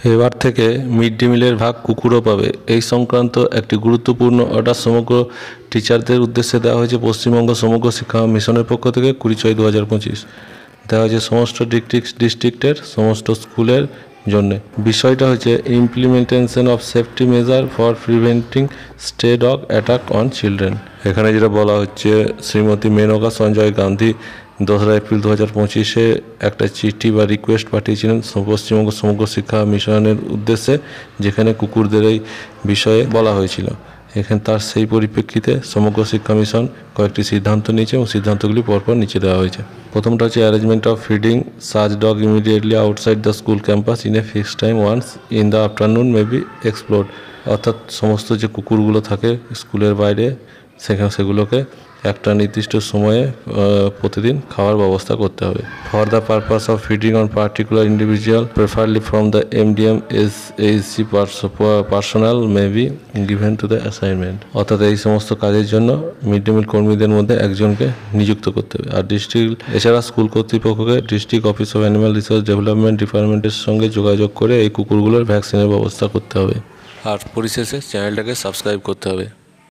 এবার থেকে mid day মিলের ভাগ কুকুরও পাবে। এই সংক্রান্ত একটি গুরুত্বপূর্ণ অর্ডার সমগ্র টিচারদের উদ্দেশ্যে দেওয়া হয়েছে পশ্চিমবঙ্গ সমগ্র শিক্ষা মিশনের পক্ষ থেকে 20/6/2025 দেওয়া হয়েছে সমস্ত ডিস্ট্রিক্টের সমস্ত স্কুলের জন্য। বিষয়টা হচ্ছে implementation of safety measure for preventing stay dog attack on children. এখানে যেটা বলা হচ্ছে, শ্রীমতী মেনকা সঞ্জয় গান্ধী 2রা এপ্রিল 2025 একটা চিঠি বা রিকোয়েস্ট পাঠিয়েছিলেন পশ্চিমবঙ্গ সমগ্র শিক্ষা মিশনের উদ্দেশ্যে, যেখানে কুকুরদের এই বিষয়ে বলা হয়েছিল। এখানে তার সেই পরিপ্রেক্ষিতে সমগ্র শিক্ষা মিশন কয়েকটি সিদ্ধান্ত নিয়েছে এবং সিদ্ধান্তগুলি পরপর নিচে দেওয়া হয়েছে। প্রথমটা হচ্ছে arrangement of feeding such dog immediately outside the school campus in a fixed time once in the afternoon may be explored. অর্থাৎ সমস্ত যে কুকুরগুলো থাকে স্কুলের বাইরে, সেগুলোকে একটা নির্দিষ্ট সময়ে প্রতিদিন খাওয়ার ব্যবস্থা করতে হবে। For the purpose of feeding on particular individual preferably from the MDM SHG personal may be given to the assignment. অর্থাৎ এই সমস্ত কাজের জন্য মিড ডে মিল কর্মীদের মধ্যে একজনকে নিযুক্ত করতে হবে। আর এছাড়া স্কুল কর্তৃপক্ষকে district office of animal resource development ডিপার্টমেন্টের সঙ্গে যোগাযোগ করে এই কুকুরগুলোর ভ্যাকসিনের ব্যবস্থা করতে হবে। আর পরিশেষে চ্যানেলটাকে সাবস্ক্রাইব করতে হবে।